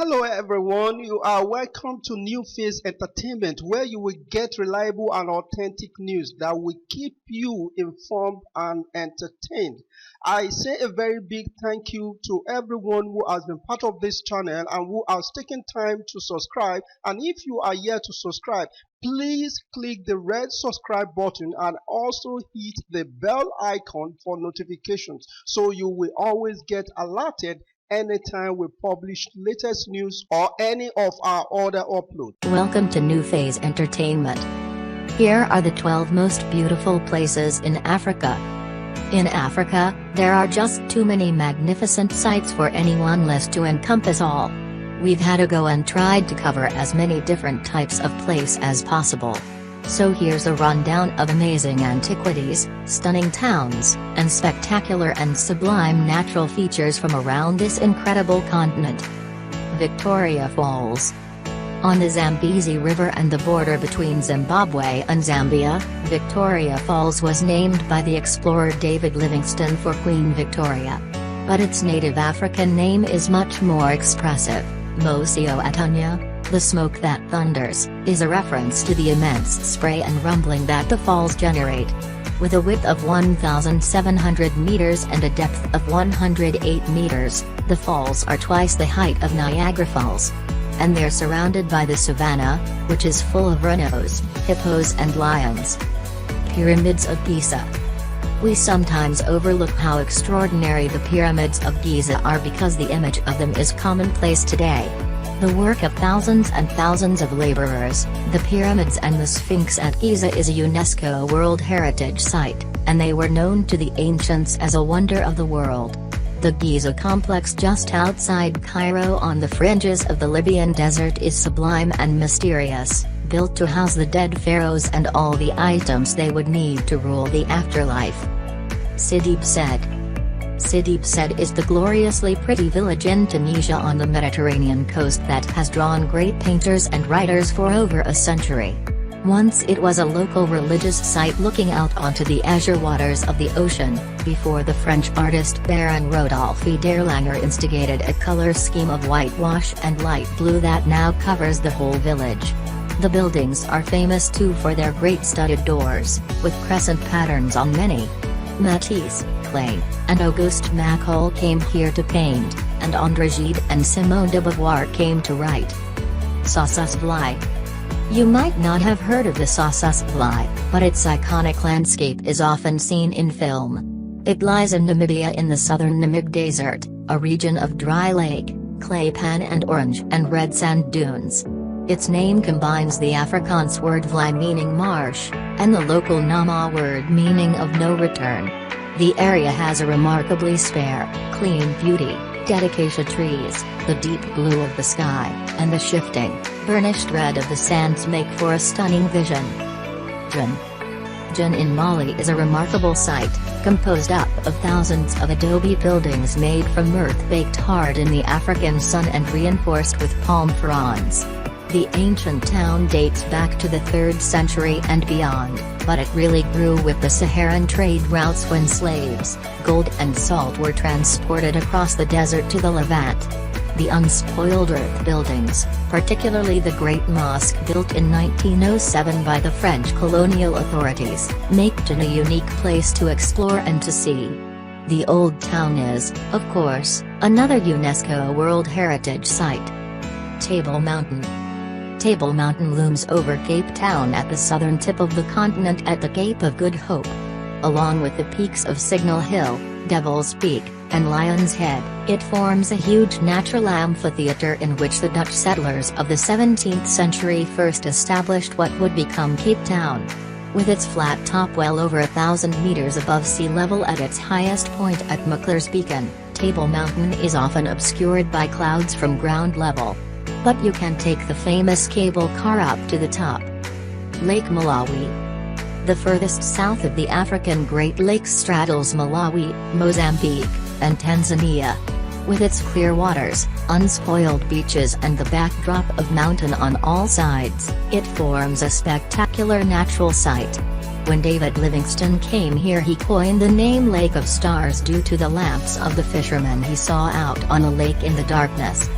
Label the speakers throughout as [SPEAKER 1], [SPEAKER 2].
[SPEAKER 1] Hello everyone, you are welcome to New Phase Entertainment, where you will get reliable and authentic news that will keep you informed and entertained. I say a very big thank you to everyone who has been part of this channel and who has taken time to subscribe. And if you are yet to subscribe, please click the red subscribe button and also hit the bell icon for notifications so you will always get alerted anytime we publish latest news or any of our other uploads.
[SPEAKER 2] Welcome to New Phase Entertainment. Here are the 12 most beautiful places in Africa. In Africa, there are just too many magnificent sights for any one list to encompass all. We've had a go and tried to cover as many different types of place as possible. So here's a rundown of amazing antiquities, stunning towns, and spectacular and sublime natural features from around this incredible continent. Victoria Falls. On the Zambezi River and the border between Zimbabwe and Zambia, Victoria Falls was named by the explorer David Livingstone for Queen Victoria. But its native African name is much more expressive. Mocio Atunya, the smoke that thunders, is a reference to the immense spray and rumbling that the falls generate. With a width of 1,700 meters and a depth of 108 meters, the falls are twice the height of Niagara Falls. And they're surrounded by the savanna, which is full of rhinos, hippos and lions. Pyramids of Giza. We sometimes overlook how extraordinary the pyramids of Giza are because the image of them is commonplace today. The work of thousands and thousands of laborers, the pyramids and the Sphinx at Giza is a UNESCO World Heritage Site, and they were known to the ancients as a wonder of the world. The Giza complex just outside Cairo on the fringes of the Libyan desert is sublime and mysterious, built to house the dead pharaohs and all the items they would need to rule the afterlife. Sidi Bouzid. Sidi Bouzid is the gloriously pretty village in Tunisia on the Mediterranean coast that has drawn great painters and writers for over a century. Once it was a local religious site looking out onto the azure waters of the ocean, before the French artist Baron Rodolphe d'Erlanger instigated a color scheme of whitewash and light blue that now covers the whole village. The buildings are famous too for their great studded doors, with crescent patterns on many. Matisse, Clay, and Auguste Macaul came here to paint, and André Gide and Simone de Beauvoir came to write. Sossusvlei. You might not have heard of the Sossusvlei, but its iconic landscape is often seen in film. It lies in Namibia in the southern Namib Desert, a region of dry lake, clay pan and orange and red sand dunes. Its name combines the Afrikaans word vlei meaning marsh, and the local Nama word meaning of no return. The area has a remarkably spare, clean beauty, dead acacia trees, the deep blue of the sky, and the shifting, burnished red of the sands make for a stunning vision. Djinn in Mali is a remarkable site, composed up of thousands of adobe buildings made from earth baked hard in the African sun and reinforced with palm fronds. The ancient town dates back to the 3rd century and beyond, but it really grew with the Saharan trade routes when slaves, gold and salt were transported across the desert to the Levant. The unspoiled earth buildings, particularly the Great Mosque built in 1907 by the French colonial authorities, make Djinn a unique place to explore and to see. The Old Town is, of course, another UNESCO World Heritage Site. Table Mountain. Table Mountain looms over Cape Town at the southern tip of the continent at the Cape of Good Hope. Along with the peaks of Signal Hill, Devil's Peak, and Lion's Head, it forms a huge natural amphitheater in which the Dutch settlers of the 17th century first established what would become Cape Town. With its flat top well over 1,000 meters above sea level at its highest point at Muckler's Beacon, Table Mountain is often obscured by clouds from ground level. But you can take the famous cable car up to the top. Lake Malawi. The furthest south of the African Great Lakes straddles Malawi, Mozambique, and Tanzania. With its clear waters, unspoiled beaches and the backdrop of mountain on all sides, it forms a spectacular natural site. When David Livingstone came here he coined the name Lake of Stars due to the lamps of the fishermen he saw out on a lake in the darkness.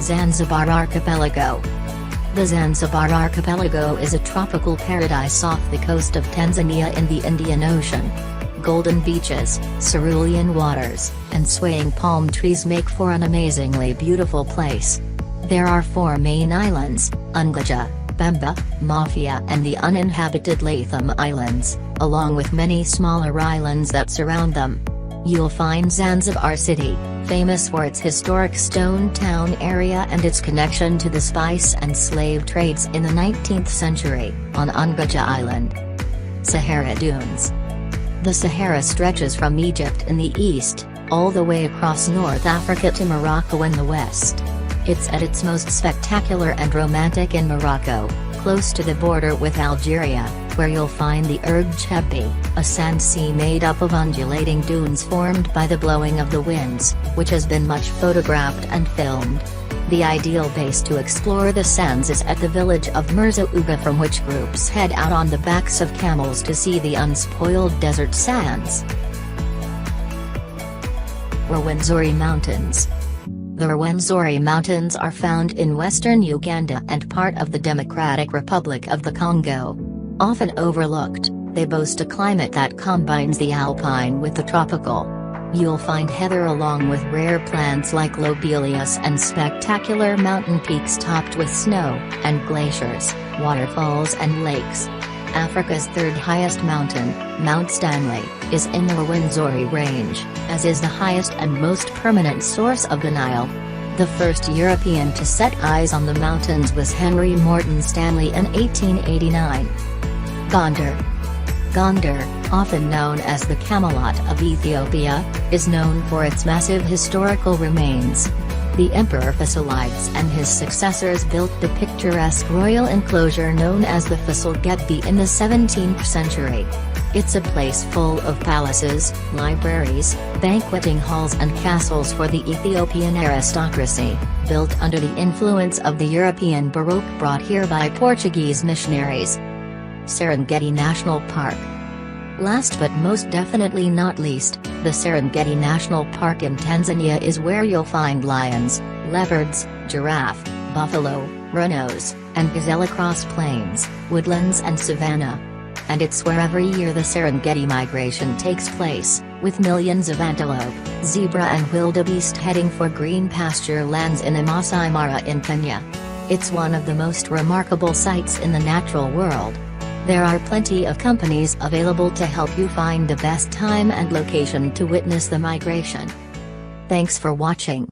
[SPEAKER 2] Zanzibar Archipelago. The Zanzibar Archipelago is a tropical paradise off the coast of Tanzania in the Indian Ocean. Golden beaches, cerulean waters, and swaying palm trees make for an amazingly beautiful place. There are 4 main islands, Unguja, Bemba, Mafia and the uninhabited Latham Islands, along with many smaller islands that surround them. You'll find Zanzibar City, famous for its historic stone town area and its connection to the spice and slave trades in the 19th century, on Unguja Island. Sahara Dunes. The Sahara stretches from Egypt in the east, all the way across North Africa to Morocco in the west. It's at its most spectacular and romantic in Morocco, close to the border with Algeria, where you'll find the Erg Chebbi, a sand sea made up of undulating dunes formed by the blowing of the winds, which has been much photographed and filmed. The ideal base to explore the sands is at the village of Mirza Uga, from which groups head out on the backs of camels to see the unspoiled desert sands. Rwenzori Mountains. The Rwenzori Mountains are found in western Uganda and part of the Democratic Republic of the Congo. Often overlooked, they boast a climate that combines the alpine with the tropical. You'll find heather along with rare plants like lobelias and spectacular mountain peaks topped with snow, and glaciers, waterfalls and lakes. Africa's 3rd highest mountain, Mount Stanley, is in the Rwenzori Range, as is the highest and most permanent source of the Nile. The first European to set eyes on the mountains was Henry Morton Stanley in 1889. Gondar. Gondar, often known as the Camelot of Ethiopia, is known for its massive historical remains. The Emperor Fasilides and his successors built the picturesque royal enclosure known as the Fasil-Gebbi in the 17th century. It's a place full of palaces, libraries, banqueting halls and castles for the Ethiopian aristocracy, built under the influence of the European Baroque brought here by Portuguese missionaries. Serengeti National Park. Last but most definitely not least, the Serengeti National Park in Tanzania is where you'll find lions, leopards, giraffe, buffalo, rhinos, and gazelle across plains, woodlands and savanna. And it's where every year the Serengeti migration takes place, with millions of antelope, zebra and wildebeest heading for green pasture lands in the Masai Mara in Kenya. It's one of the most remarkable sights in the natural world. There are plenty of companies available to help you find the best time and location to witness the migration. Thanks for watching.